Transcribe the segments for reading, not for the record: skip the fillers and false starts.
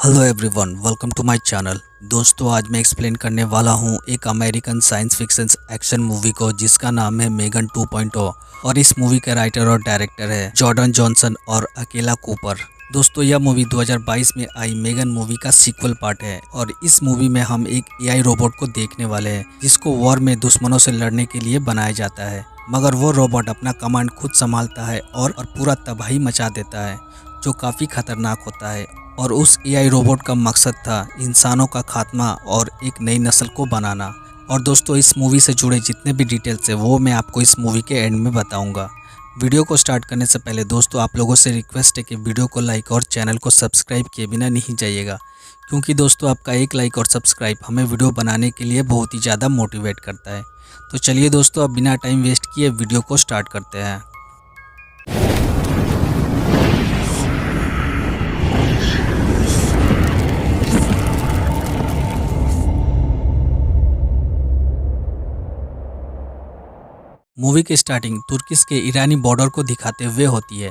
Hello everyone, welcome to my channel. दोस्तों, आज मैं एक्सप्लेन करने वाला हूँ एक American science fiction action movie को जिसका नाम है मेगन 2.0 और इस मूवी के राइटर और डायरेक्टर है जॉर्डन जॉनसन और अकेला कूपर। दोस्तों, यह मूवी 2022 में आई मेगन मूवी का सीक्वल पार्ट है और इस मूवी में हम एक एआई रोबोट को देखने वाले हैं जिसको वॉर में दुश्मनों से लड़ने के लिए बनाया जाता है, मगर वो रोबोट अपना कमांड खुद संभालता है और पूरा तबाही मचा देता है जो काफ़ी खतरनाक होता है। और उस एआई रोबोट का मकसद था इंसानों का खात्मा और एक नई नस्ल को बनाना। और दोस्तों, इस मूवी से जुड़े जितने भी डिटेल्स है वो मैं आपको इस मूवी के एंड में बताऊंगा। वीडियो को स्टार्ट करने से पहले दोस्तों, आप लोगों से रिक्वेस्ट है कि वीडियो को लाइक और चैनल को सब्सक्राइब किए बिना नहीं जाइएगा, क्योंकि दोस्तों आपका एक लाइक और सब्सक्राइब हमें वीडियो बनाने के लिए बहुत ही ज़्यादा मोटिवेट करता है। तो चलिए दोस्तों, अब बिना टाइम वेस्ट किए वीडियो को स्टार्ट करते हैं। मूवी की स्टार्टिंग तुर्किश के ईरानी बॉर्डर को दिखाते हुए होती है,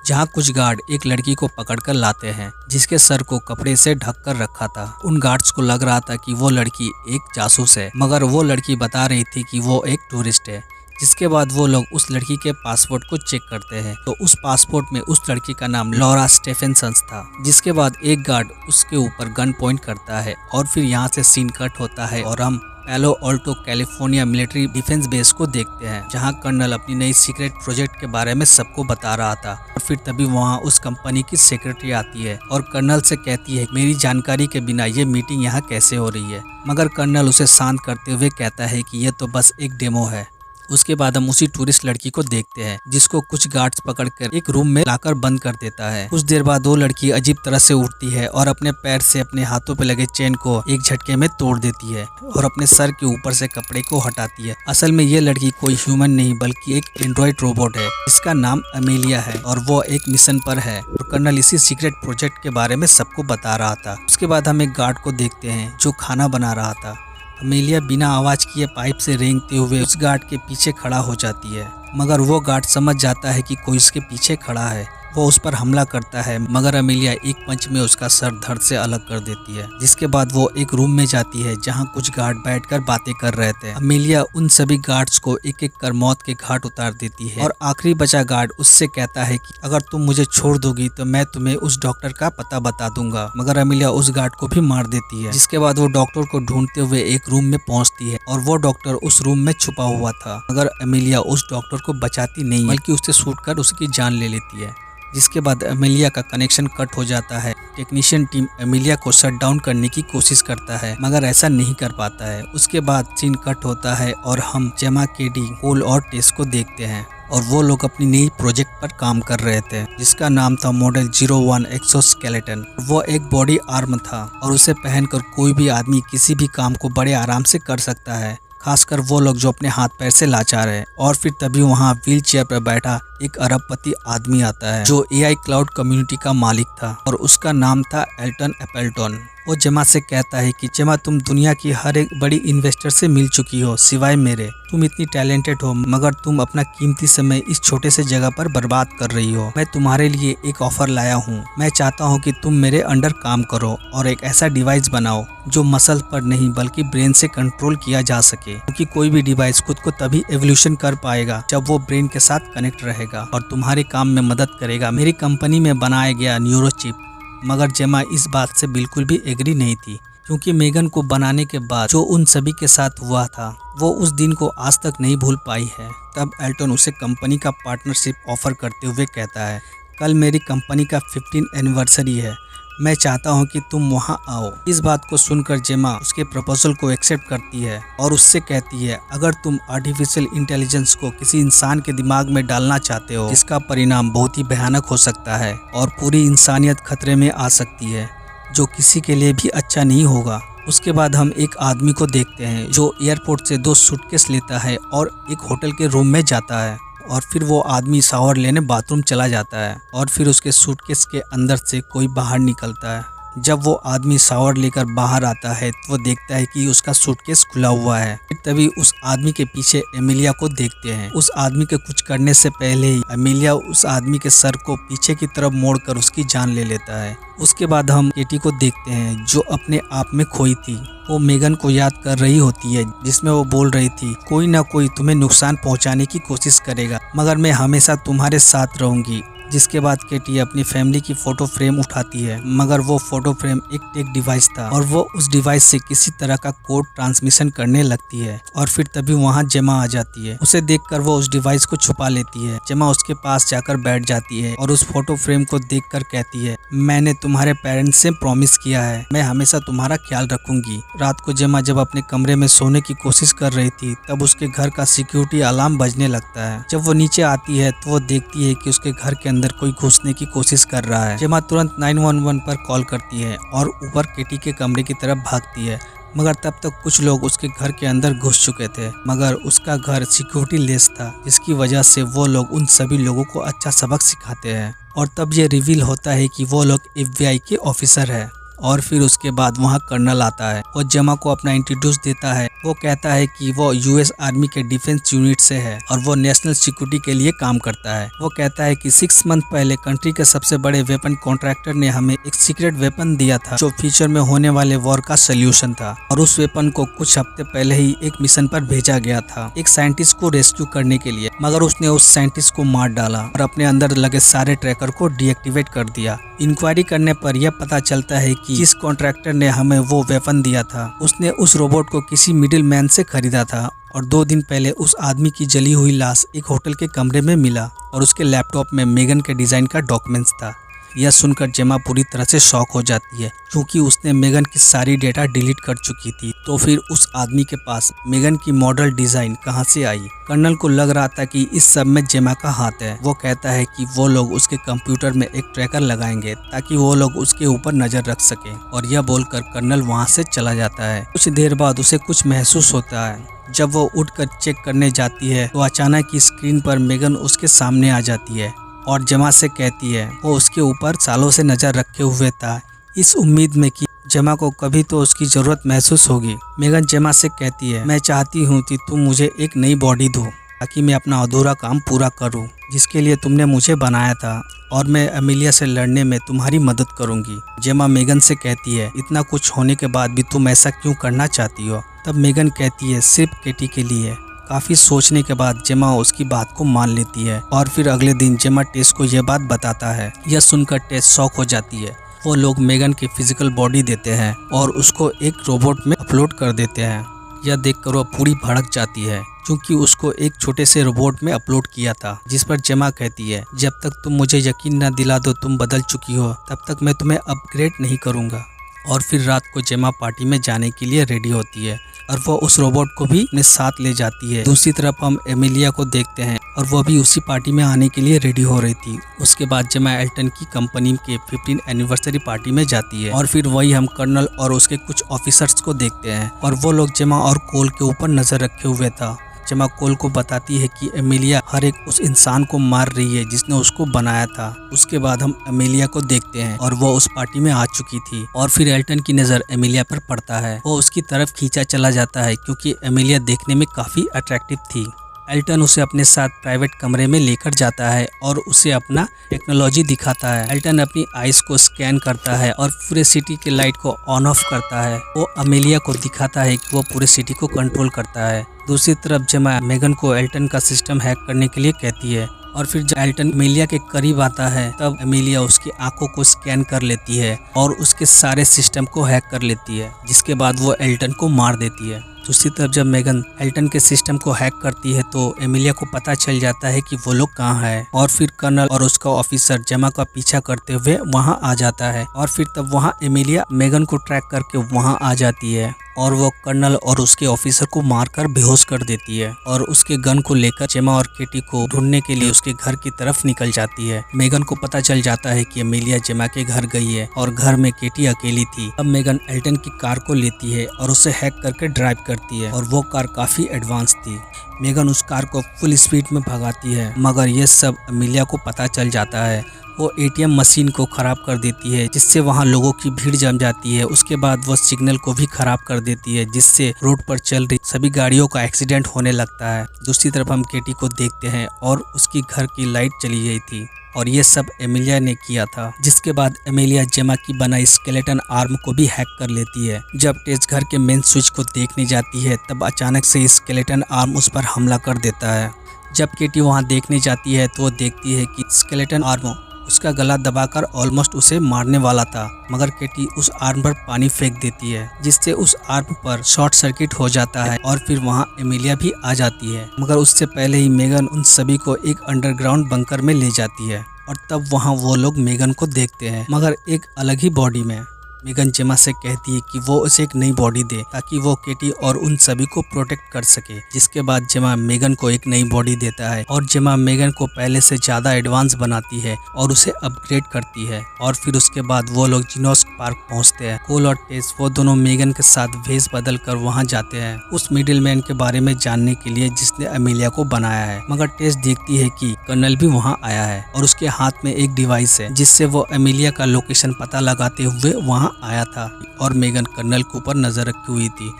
जहां कुछ गार्ड एक लड़की को पकड़कर लाते हैं जिसके सर को कपड़े से ढक कर रखा था। उन गार्ड्स को लग रहा था कि वो लड़की एक जासूस है, मगर वो लड़की बता रही थी कि वो एक टूरिस्ट है। जिसके बाद वो लोग उस लड़की के पासपोर्ट को चेक करते हैं तो उस पासपोर्ट में उस लड़की का नाम लॉरा स्टेफेनसन था। जिसके बाद एक गार्ड उसके ऊपर गन पॉइंट करता है और फिर यहाँ से सीन कट होता है और हम पैलो Alto California military defence base को देखते हैं, जहां कर्नल अपनी नई सीक्रेट प्रोजेक्ट के बारे में सबको बता रहा था। और फिर तभी वहां उस कंपनी की सेक्रेटरी आती है और कर्नल से कहती है मेरी जानकारी के बिना ये मीटिंग यहाँ कैसे हो रही है, मगर कर्नल उसे शांत करते हुए कहता है कि ये तो बस एक डेमो है। उसके बाद हम उसी टूरिस्ट लड़की को देखते हैं जिसको कुछ गार्ड्स पकड़कर एक रूम में लाकर बंद कर देता है। कुछ देर बाद वो लड़की अजीब तरह से उठती है और अपने पैर से अपने हाथों पे लगे चेन को एक झटके में तोड़ देती है और अपने सर के ऊपर से कपड़े को हटाती है। असल में ये लड़की कोई ह्यूमन नहीं बल्कि एक एंड्रॉइड रोबोट है जिसका नाम अमेलिया है और वो एक मिशन पर है और कर्नल इसी सीक्रेट प्रोजेक्ट के बारे में सबको बता रहा था। उसके बाद हम एक गार्ड को देखते हैं जो खाना बना रहा था। अमेलिया बिना आवाज किए पाइप से रेंगते हुए उस गार्ड के पीछे खड़ा हो जाती है, मगर वो गार्ड समझ जाता है कि कोई उसके पीछे खड़ा है। वो उस पर हमला करता है, मगर अमेलिया एक पंच में उसका सर धड़ से अलग कर देती है। जिसके बाद वो एक रूम में जाती है जहां कुछ गार्ड बैठकर बातें कर रहे थे। अमेलिया उन सभी गार्ड्स को एक एक कर मौत के घाट उतार देती है और आखिरी बचा गार्ड उससे कहता है कि अगर तुम मुझे छोड़ दोगी तो मैं तुम्हें उस डॉक्टर का पता बता दूंगा, मगर अमेलिया उस गार्ड को भी मार देती है। जिसके बाद वो डॉक्टर को ढूंढते हुए एक रूम में पहुंचती है और वो डॉक्टर उस रूम में छुपा हुआ था, मगर अमेलिया उस डॉक्टर को बचाती नहीं बल्कि उससे शूट कर उसकी जान ले लेती है। जिसके बाद अमेलिया का कनेक्शन कट हो जाता है। टेक्नीशियन टीम अमेलिया को शट डाउन करने की कोशिश करता है, मगर ऐसा नहीं कर पाता है। उसके बाद सीन कट होता है और हम जेमा, केडी, कोल और टेस को देखते हैं और वो लोग अपनी नई प्रोजेक्ट पर काम कर रहे थे जिसका नाम था मॉडल 01 एक्सोस्केलेटन। वो एक बॉडी आर्म था और उसे पहनकर कोई भी आदमी किसी भी काम को बड़े आराम से कर सकता है, खासकर वो लोग जो अपने हाथ पैर से लाचार है। और फिर तभी वहाँ व्हील चेयर पर बैठा एक अरबपति आदमी आता है जो एआई क्लाउड कम्युनिटी का मालिक था और उसका नाम था एल्टन एपल्टन। वो जेमा से कहता है कि जेमा, तुम दुनिया की हर एक बड़ी इन्वेस्टर से मिल चुकी हो सिवाय मेरे। तुम इतनी टैलेंटेड हो, मगर तुम अपना कीमती समय इस छोटे से जगह पर बर्बाद कर रही हो। मैं तुम्हारे लिए एक ऑफर लाया हूँ। मैं चाहता हूँ कि तुम मेरे अंडर काम करो और एक ऐसा डिवाइस बनाओ जो मसल पर नहीं बल्कि ब्रेन से कंट्रोल किया जा सके, क्योंकि कोई भी डिवाइस खुद को तभी एवोल्यूशन कर पाएगा जब वो ब्रेन के साथ कनेक्ट रहेगा और तुम्हारे काम में मदद करेगा। मेरी कंपनी में बनाया गया न्यूरोचिप। मगर जेमा इस बात से बिल्कुल भी एग्री नहीं थी, क्योंकि मेगन को बनाने के बाद जो उन सभी के साथ हुआ था वो उस दिन को आज तक नहीं भूल पाई है। तब एल्टन उसे कंपनी का पार्टनरशिप ऑफर करते हुए कहता है, कल मेरी कंपनी का 15 एनिवर्सरी है, मैं चाहता हूं कि तुम वहां आओ। इस बात को सुनकर जेमा उसके प्रपोजल को एक्सेप्ट करती है और उससे कहती है, अगर तुम आर्टिफिशियल इंटेलिजेंस को किसी इंसान के दिमाग में डालना चाहते हो जिसका परिणाम बहुत ही भयानक हो सकता है और पूरी इंसानियत खतरे में आ सकती है, जो किसी के लिए भी अच्छा नहीं होगा। उसके बाद हम एक आदमी को देखते हैं जो एयरपोर्ट से 2 सूटकेस लेता है और एक होटल के रूम में जाता है और फिर वो आदमी शावर लेने बाथरूम चला जाता है और फिर उसके सूटकेस के अंदर से कोई बाहर निकलता है जब वो आदमी शावर लेकर बाहर आता है तो वो देखता है कि उसका सूटकेस खुला हुआ है। फिर तभी उस आदमी के पीछे एमिलिया को देखते हैं। उस आदमी के कुछ करने से पहले ही एमिलिया उस आदमी के सर को पीछे की तरफ मोड़कर उसकी जान ले लेता है। उसके बाद हम केटी को देखते हैं जो अपने आप में खोई थी। वो मेगन को याद कर रही होती है जिसमें वो बोल रही थी, कोई ना कोई तुम्हें नुकसान पहुंचाने की कोशिश करेगा मगर मैं हमेशा तुम्हारे साथ रहूंगी। जिसके बाद केटी अपनी फैमिली की फोटो फ्रेम उठाती है मगर वो फोटो फ्रेम एक टेक डिवाइस था और वो उस डिवाइस से किसी तरह का कोड ट्रांसमिशन करने लगती है और फिर तभी वहाँ जेमा आ जाती है। उसे देखकर वो उस डिवाइस को छुपा लेती है। जेमा उसके पास जाकर बैठ जाती है और उस फोटो फ्रेम को देखकर कहती है, मैंने तुम्हारे पेरेंट्स से प्रॉमिस किया है, मैं हमेशा तुम्हारा ख्याल रखूंगी। रात को जेमा जब अपने कमरे में सोने की कोशिश कर रही थी तब उसके घर का सिक्योरिटी अलार्म बजने लगता है। जब वो नीचे आती है तो वो देखती है कि उसके घर के अंदर कोई घुसने की कोशिश कर रहा है। जेमा तुरंत 911 पर कॉल करती है और ऊपर केटी के कमरे की तरफ भागती है मगर तब तक कुछ लोग उसके घर के अंदर घुस चुके थे मगर उसका घर सिक्योरिटी लेस था जिसकी वजह से वो लोग उन सभी लोगों को अच्छा सबक सिखाते हैं। और तब ये रिवील होता है कि वो लोग FBI के ऑफिसर है। और फिर उसके बाद वहाँ कर्नल आता है। वो जेमा को अपना इंट्रोड्यूस देता है। वो कहता है कि वो US आर्मी के डिफेंस यूनिट से है और वो नेशनल सिक्योरिटी के लिए काम करता है। वो कहता है कि 6 मंथ पहले कंट्री के सबसे बड़े वेपन कॉन्ट्रैक्टर ने हमें एक सीक्रेट वेपन दिया था जो फ्यूचर में होने वाले वॉर का सोल्यूशन था और उस वेपन को कुछ हफ्ते पहले ही एक मिशन पर भेजा गया था एक साइंटिस्ट को रेस्क्यू करने के लिए मगर उसने उस साइंटिस्ट को मार डाला और अपने अंदर लगे सारे ट्रैकर को डीएक्टिवेट कर दिया। इंक्वायरी करने पर यह पता चलता है कि जिस कॉन्ट्रैक्टर ने हमें वो वेपन दिया था उसने उस रोबोट को किसी मिडिल मैन से खरीदा था और 2 दिन पहले उस आदमी की जली हुई लाश एक होटल के कमरे में मिला और उसके लैपटॉप में मेगन के डिजाइन का डॉक्यूमेंट्स था। यह सुनकर जेमा पूरी तरह से शॉक हो जाती है क्योंकि उसने मेगन की सारी डेटा डिलीट कर चुकी थी। तो फिर उस आदमी के पास मेगन की मॉडल डिजाइन कहां से आई? कर्नल को लग रहा था कि इस सब में जेमा का हाथ है। वो कहता है कि वो लोग उसके कंप्यूटर में एक ट्रैकर लगाएंगे ताकि वो लोग उसके ऊपर नजर रख सके और यह बोलकर कर्नल वहां से चला जाता है। कुछ देर बाद उसे कुछ महसूस होता है। जब वो उठकर चेक करने जाती है तो अचानक ही स्क्रीन पर मेगन उसके सामने आ जाती है और जेमा से कहती है वो उसके ऊपर सालों से नजर रखे हुए था इस उम्मीद में कि जेमा को कभी तो उसकी जरूरत महसूस होगी। मेगन जेमा से कहती है, मैं चाहती हूँ कि तुम मुझे एक नई बॉडी दो ताकि मैं अपना अधूरा काम पूरा करूँ जिसके लिए तुमने मुझे बनाया था और मैं एमिलिया से लड़ने में तुम्हारी मदद करूंगी। जेमा मेगन से कहती है, इतना कुछ होने के बाद भी तुम ऐसा क्यों करना चाहती हो? तब मेगन कहती है, सिर्फ केटी के लिए। काफी सोचने के बाद जेमा उसकी बात को मान लेती है और फिर अगले दिन जेमा टेस को यह बात बताता है। यह सुनकर टेस शॉक हो जाती है। वो लोग मेगन की फिजिकल बॉडी देते हैं और उसको एक रोबोट में अपलोड कर देते हैं। यह देखकर वो पूरी भड़क जाती है क्योंकि उसको एक छोटे से रोबोट में अपलोड किया था। जिस पर जेमा कहती है, जब तक तुम मुझे यकीन न दिला दो तुम बदल चुकी हो तब तक मैं तुम्हें अपग्रेड नहीं करूँगा। और फिर रात को जेमा पार्टी में जाने के लिए रेडी होती है और वो उस रोबोट को भी अपने साथ ले जाती है। दूसरी तरफ हम एमिलिया को देखते हैं और वो भी उसी पार्टी में आने के लिए रेडी हो रही थी। उसके बाद जेमा एल्टन की कंपनी के 15 एनिवर्सरी पार्टी में जाती है और फिर वही हम कर्नल और उसके कुछ ऑफिसर्स को देखते हैं और वो लोग जेमा और कोल के ऊपर नजर रखे हुए था। जेमा कोल को बताती है कि एमिलिया हर एक उस इंसान को मार रही है जिसने उसको बनाया था। उसके बाद हम एमिलिया को देखते हैं और वो उस पार्टी में आ चुकी थी और फिर एल्टन की नज़र एमिलिया पर पड़ता है। वो उसकी तरफ खींचा चला जाता है क्योंकि एमिलिया देखने में काफ़ी अट्रैक्टिव थी। एल्टन उसे अपने साथ प्राइवेट कमरे में लेकर जाता है और उसे अपना टेक्नोलॉजी दिखाता है। एल्टन अपनी आइस को स्कैन करता है और पूरे सिटी के लाइट को ऑन ऑफ करता है। वो एमिलिया को दिखाता है कि वो पूरे सिटी को कंट्रोल करता है। दूसरी तरफ जेमा मेगन को एल्टन का सिस्टम हैक करने के लिए कहती है और फिर जब एल्टन एमिलिया के करीब आता है तब एमिलिया उसकी आंखों को स्कैन कर लेती है और उसके सारे सिस्टम को हैक कर लेती है, जिसके बाद वो एल्टन को मार देती है। दूसरी तरफ जब मेगन एल्टन के सिस्टम को हैक करती है तो एमिलिया को पता चल जाता है कि वो लोग कहाँ है और फिर कर्नल और उसका ऑफिसर जेमा का पीछा करते हुए वहाँ आ जाता है और फिर तब वहाँ एमिलिया मेगन को ट्रैक करके वहाँ आ जाती है और वो कर्नल और उसके ऑफिसर को मारकर बेहोश कर देती है और उसके गन को लेकर जेमा और केटी को ढूंढने के लिए उसके घर की तरफ निकल जाती है। मेगन को पता चल जाता है कि एमिलिया जेमा के घर गई है और घर में केटी अकेली थी। अब मेगन एल्टन की कार को लेती है और उसे हैक करके ड्राइव करती है और वो कार काफी एडवांस थी। मेगन उस कार को फुल स्पीड में भगाती है मगर ये सब एमिलिया को पता चल जाता है। वो एटीएम मशीन को खराब कर देती है, जिससे वहाँ लोगों की भीड़ जम जाती है। उसके बाद वो सिग्नल को भी खराब कर देती है, जिससे रोड पर चल रही सभी गाड़ियों का एक्सीडेंट होने लगता है। दूसरी तरफ हम केटी को देखते हैं और उसकी घर की लाइट चली गई थी और ये सब एमिलिया ने किया था। जिसके बाद एमिलिया जेमा की बनाई स्केलेटन आर्म को भी हैक कर लेती है। जब टेस घर के मेन स्विच को देखने जाती है तब अचानक से स्केलेटन आर्म उस पर हमला कर देता है। जब केटी वहां देखने जाती है तो वो देखती है कि स्केलेटन आर्म उसका गला दबाकर ऑलमोस्ट उसे मारने वाला था, मगर केटी उस आर्म पर पानी फेंक देती है, जिससे उस आर्म पर शॉर्ट सर्किट हो जाता है और फिर वहां एमिलिया भी आ जाती है। मगर उससे पहले ही मेगन उन सभी को एक अंडरग्राउंड बंकर में ले जाती है और तब वहां वो लोग मेगन को देखते हैं, मगर एक अलग ही बॉडी में। मेगन जेमा से कहती है कि वो उसे एक नई बॉडी दे ताकि वो केटी और उन सभी को प्रोटेक्ट कर सके। जिसके बाद जेमा मेगन को एक नई बॉडी देता है और जेमा मेगन को पहले से ज्यादा एडवांस बनाती है और उसे अपग्रेड करती है। और फिर उसके बाद वो लोग जिनोस पार्क पहुंचते हैं। कोल और टेस वो दोनों मेगन के साथ भेष बदल कर वहाँ जाते हैं उस मिडिल मैन के बारे में जानने के लिए जिसने एमिलिया को बनाया है। मगर टेस देखती है कि कर्नल भी वहाँ आया है और उसके हाथ में एक डिवाइस है जिससे वो एमिलिया का लोकेशन पता लगाते हुए वहाँ आया था और मेगन कर्नल के ऊपर नजर रखी हुई थी।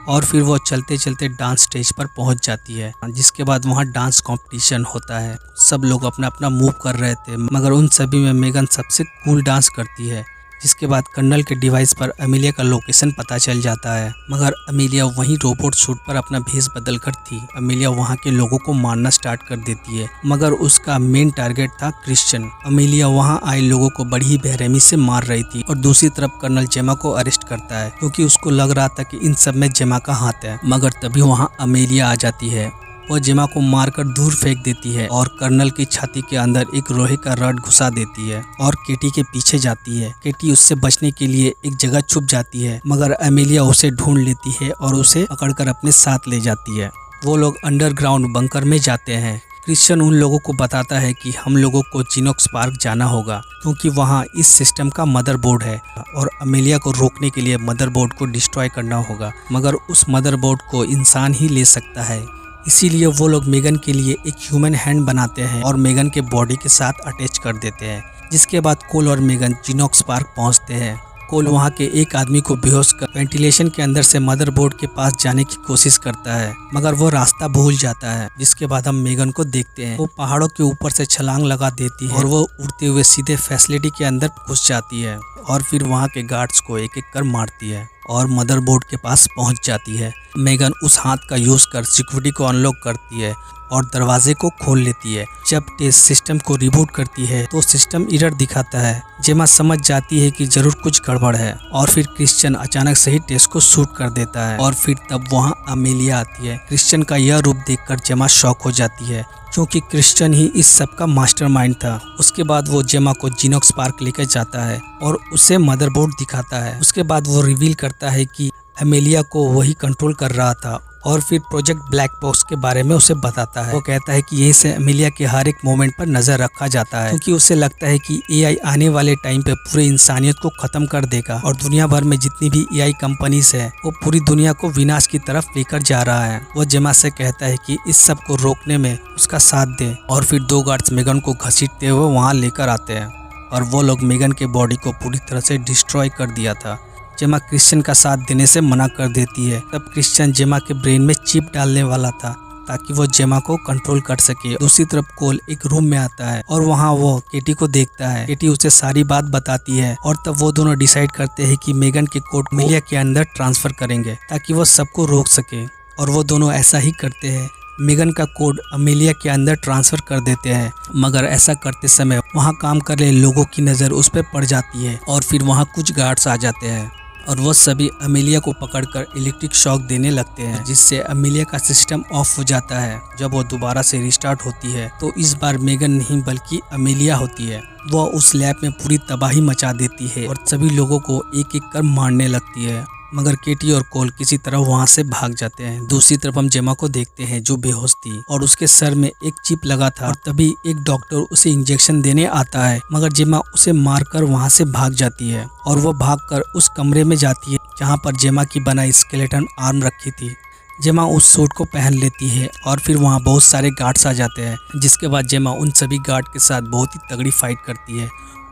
और फिर वो चलते चलते डांस स्टेज पर पहुंच जाती है, जिसके बाद वहां डांस कंपटीशन होता है। सब लोग अपना अपना मूव कर रहे थे, मगर उन सभी में मेगन सबसे कूल डांस करती है। जिसके बाद कर्नल के डिवाइस पर एमिलिया का लोकेशन पता चल जाता है, मगर एमिलिया वहीं रोबोट सूट पर अपना भेष बदल कर थी। एमिलिया वहां के लोगों को मारना स्टार्ट कर देती है, मगर उसका मेन टारगेट था क्रिश्चियन। एमिलिया वहां आए लोगों को बड़ी ही बेरहमी से मार रही थी और दूसरी तरफ कर्नल जेमा को अरेस्ट करता है क्योंकि उसको लग रहा था कि इन सब में जेमा का हाथ है। मगर तभी वहाँ एमिलिया आ जाती है। वो जेमा को मारकर दूर फेंक देती है और कर्नल की छाती के अंदर एक लोहे का रॉड घुसा देती है और केटी के पीछे जाती है। केटी उससे बचने के लिए एक जगह छुप जाती है, मगर एमिलिया उसे ढूंढ लेती है और उसे पकड़कर अपने साथ ले जाती है। वो लोग अंडरग्राउंड बंकर में जाते हैं। क्रिश्चियन उन लोगों को बताता है कि हम लोगों को जिनोस पार्क जाना होगा क्योंकि वहाँ इस सिस्टम का मदरबोर्ड है और एमिलिया को रोकने के लिए मदरबोर्ड को डिस्ट्रॉय करना होगा, मगर उस मदरबोर्ड को इंसान ही ले सकता है। इसीलिए वो लोग मेगन के लिए एक ह्यूमन हैंड बनाते हैं और मेगन के बॉडी के साथ अटैच कर देते हैं। जिसके बाद कोल और मेगन जिनोस पार्क पहुंचते हैं। कोल वहां के एक आदमी को बेहोश कर वेंटिलेशन के अंदर से मदरबोर्ड के पास जाने की कोशिश करता है, मगर वो रास्ता भूल जाता है। जिसके बाद हम मेगन को देखते हैं, वो पहाड़ों के ऊपर से छलांग लगा देती है और वो उड़ते हुए सीधे फैसिलिटी के अंदर घुस जाती है और फिर वहाँ के गार्ड्स को एक एक कर मारती है और मदरबोर्ड के पास पहुंच जाती है। मेगन उस हाथ का यूज कर सिक्योरिटी को अनलॉक करती है और दरवाजे को खोल लेती है। जब टेस सिस्टम को रिबूट करती है तो सिस्टम एरर दिखाता है। जेमा समझ जाती है कि जरूर कुछ गड़बड़ है और फिर क्रिश्चियन अचानक से ही टेस को शूट कर देता है और फिर तब वहाँ एमिलिया आती है। क्रिश्चियन का यह रूप देखकर जेमा शॉक हो जाती है क्योंकि क्रिश्चियन ही इस सब का मास्टरमाइंड था। उसके बाद वो जेमा को जिनोस पार्क लेकर जाता है और उसे मदरबोर्ड दिखाता है। उसके बाद वो रिवील करता है कि एमिलिया को वही कंट्रोल कर रहा था और फिर प्रोजेक्ट ब्लैक बॉक्स के बारे में उसे बताता है। वो कहता है कि यहीं से एमिलिया के हर एक मोमेंट पर नजर रखा जाता है क्योंकि उसे लगता है कि एआई आने वाले टाइम पे पूरे इंसानियत को खत्म कर देगा और दुनिया भर में जितनी भी एआई कंपनीज है वो पूरी दुनिया को विनाश की तरफ लेकर जा रहा है। वो जेमा से कहता है कि इस सब को रोकने में उसका साथ दे और फिर दो गार्ड्स मेगन को घसीटते हुए वहाँ लेकर आते हैं और वो लोग मेगन के बॉडी को पूरी तरह से डिस्ट्रॉय कर दिया था। जेमा क्रिश्चियन का साथ देने से मना कर देती है। तब क्रिश्चियन जेमा के ब्रेन में चिप डालने वाला था ताकि वो जेमा को कंट्रोल कर सके। दूसरी तरफ कोल एक रूम में आता है और वहाँ वो केटी को देखता है। केटी उसे सारी बात बताती है और तब वो दोनों डिसाइड करते हैं कि मेगन के कोड एमिलिया के अंदर ट्रांसफर करेंगे ताकि वो सबको रोक सके और वो दोनों ऐसा ही करते हैं। मेगन का कोड एमिलिया के अंदर ट्रांसफर कर देते हैं, मगर ऐसा करते समय वहाँ काम कर रहे लोगों की नज़र उस पर पड़ जाती है और फिर वहाँ कुछ गार्ड्स आ जाते हैं और वो सभी एमिलिया को पकड़कर इलेक्ट्रिक शॉक देने लगते हैं, जिससे एमिलिया का सिस्टम ऑफ हो जाता है। जब वो दोबारा से रिस्टार्ट होती है तो इस बार मेगन नहीं बल्कि एमिलिया होती है। वो उस लैब में पूरी तबाही मचा देती है और सभी लोगों को एक एक कर मारने लगती है, मगर केटी और कोल किसी तरह वहां से भाग जाते हैं। दूसरी तरफ हम जेमा को देखते हैं जो बेहोश थी और उसके सर में एक चिप लगा था और तभी एक डॉक्टर उसे इंजेक्शन देने आता है, मगर जेमा उसे मारकर वहां से भाग जाती है और वो भागकर उस कमरे में जाती है जहां पर जेमा की बनाई स्केलेटन आर्म रखी थी। जेमा उस सूट को पहन लेती है और फिर वहाँ बहुत सारे गार्ड्स आ जाते हैं, जिसके बाद जेमा उन सभी गार्ड के साथ बहुत ही तगड़ी फाइट करती है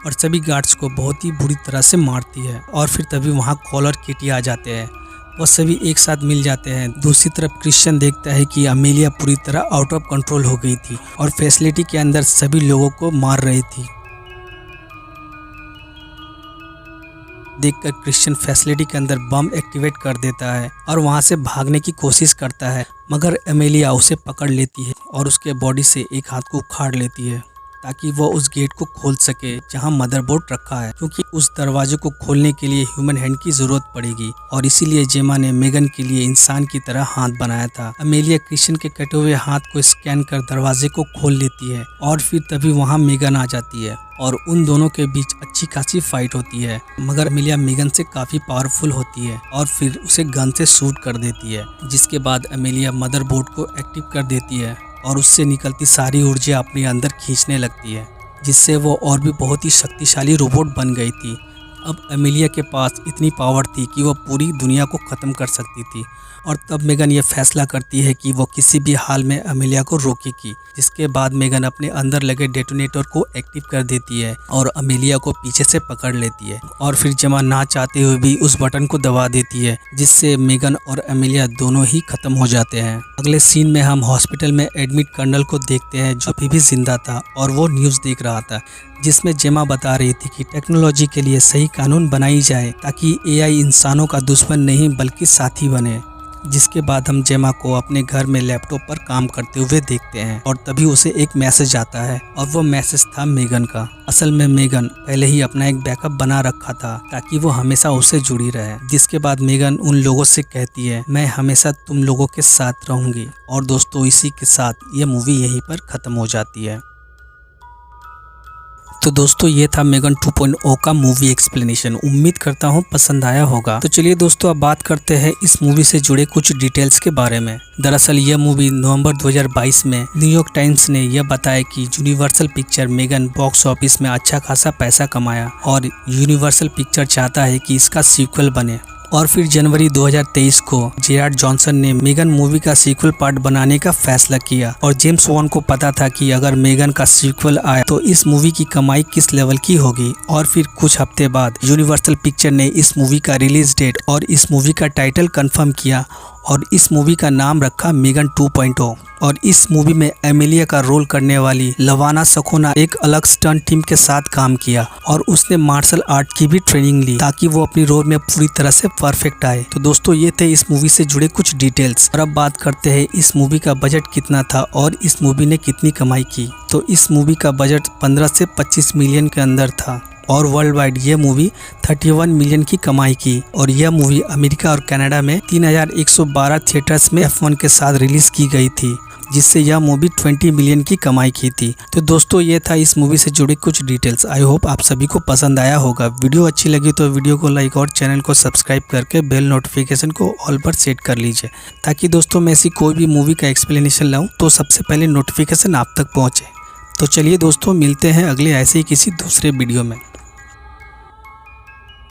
और सभी गार्ड्स को बहुत ही बुरी तरह से मारती है। और फिर तभी वहाँ कॉलर किटी आ जाते हैं, वो सभी एक साथ मिल जाते हैं। दूसरी तरफ क्रिश्चियन देखता है कि अमेलिया पूरी तरह आउट ऑफ कंट्रोल हो गई थी और फैसिलिटी के अंदर सभी लोगों को मार रही थी। देखकर क्रिश्चियन फैसिलिटी के अंदर बम एक्टिवेट कर देता है और वहां से भागने की कोशिश करता है, मगर अमेलिया उसे पकड़ लेती है और उसके बॉडी से एक हाथ को उखाड़ लेती है ताकि वो उस गेट को खोल सके जहां मदरबोर्ड रखा है, क्योंकि उस दरवाजे को खोलने के लिए ह्यूमन हैंड की जरूरत पड़ेगी और इसीलिए जेमा ने मेगन के लिए इंसान की तरह हाथ बनाया था। अमेलिया क्रिश्चियन के कटे हुए हाथ को स्कैन कर दरवाजे को खोल लेती है और फिर तभी वहां मेगन आ जाती है और उन दोनों के बीच अच्छी खासी फाइट होती है, मगर अमेलिया मेगन से काफी पावरफुल होती है और फिर उसे गन से शूट कर देती है, जिसके बाद अमेलिया मदरबोर्ड को एक्टिव कर देती है और उससे निकलती सारी ऊर्जा अपने अंदर खींचने लगती है, जिससे वो और भी बहुत ही शक्तिशाली रोबोट बन गई थी। अब अमेलिया के पास इतनी पावर थी कि वो पूरी दुनिया को ख़त्म कर सकती थी और तब मेगन ये फैसला करती है कि वो किसी भी हाल में अमेलिया को रोकेगी, जिसके बाद मेगन अपने अंदर लगे डेटोनेटर को एक्टिव कर देती है और अमेलिया को पीछे से पकड़ लेती है और फिर जेमा ना चाहते हुए भी उस बटन को दबा देती है, जिससे मेगन और अमेलिया दोनों ही खत्म हो जाते हैं। अगले सीन में हम हॉस्पिटल में एडमिट कर्नल को देखते हैं, जो अभी भी जिंदा था और वो न्यूज़ देख रहा था, जिसमें जेमा बता रही थी कि टेक्नोलॉजी के लिए सही कानून बनाई जाए ताकि एआई इंसानों का दुश्मन नहीं बल्कि साथी बने। जिसके बाद हम जेमा को अपने घर में लैपटॉप पर काम करते हुए देखते हैं और तभी उसे एक मैसेज आता है और वो मैसेज था मेगन का। असल में मेगन पहले ही अपना एक बैकअप बना रखा था ताकि वो हमेशा उससे जुड़ी रहे। जिसके बाद मेगन उन लोगों से कहती है, मैं हमेशा तुम लोगों के साथ रहूंगी। और दोस्तों, इसी के साथ ये मूवी यहीं पर खत्म हो जाती है। तो दोस्तों, ये था मेगन 2.0 का मूवी एक्सप्लेनेशन। उम्मीद करता हूँ पसंद आया होगा। तो चलिए दोस्तों, अब बात करते हैं इस मूवी से जुड़े कुछ डिटेल्स के बारे में। दरअसल यह मूवी नवंबर 2022 में न्यूयॉर्क टाइम्स ने यह बताया कि universal picture Megan box office में अच्छा खासा पैसा कमाया और यूनिवर्सल पिक्चर चाहता है कि इसका सीक्वल बने। और फिर जनवरी 2023 को जेआर जॉनसन ने मेगन मूवी का सीक्वल पार्ट बनाने का फैसला किया और जेम्स वॉन को पता था कि अगर मेगन का सीक्वल आया तो इस मूवी की कमाई किस लेवल की होगी। और फिर कुछ हफ्ते बाद यूनिवर्सल पिक्चर ने इस मूवी का रिलीज डेट और इस मूवी का टाइटल कंफर्म किया और इस मूवी का नाम रखा मेगन 2.0। और इस मूवी में एमिलिया का रोल करने वाली लवाना सखोना एक अलग स्टंट टीम के साथ काम किया और उसने मार्शल आर्ट की भी ट्रेनिंग ली ताकि वो अपनी रोल में पूरी तरह से परफेक्ट आए। तो दोस्तों, ये थे इस मूवी से जुड़े कुछ डिटेल्स। और अब बात करते हैं इस मूवी का बजट कितना था और इस मूवी ने कितनी कमाई की। तो इस मूवी का बजट 15 से 25 मिलियन के अंदर था और वर्ल्ड वाइड ये मूवी 31 मिलियन की कमाई की। और यह मूवी अमेरिका और कनाडा में 3112 थिएटर्स में F1 के साथ रिलीज की गई थी, जिससे यह मूवी 20 मिलियन की कमाई की थी। तो दोस्तों, ये था इस मूवी से जुड़े कुछ डिटेल्स। आई होप आप सभी को पसंद आया होगा। वीडियो अच्छी लगी तो वीडियो को लाइक और चैनल को सब्सक्राइब करके बेल नोटिफिकेशन को ऑल पर सेट कर लीजिए, ताकि दोस्तों मैं ऐसी कोई भी मूवी का एक्सप्लेनेशन लाऊं तो सबसे पहले नोटिफिकेशन आप तक पहुँचे। तो चलिए दोस्तों, मिलते हैं अगले ऐसे ही किसी दूसरे वीडियो में।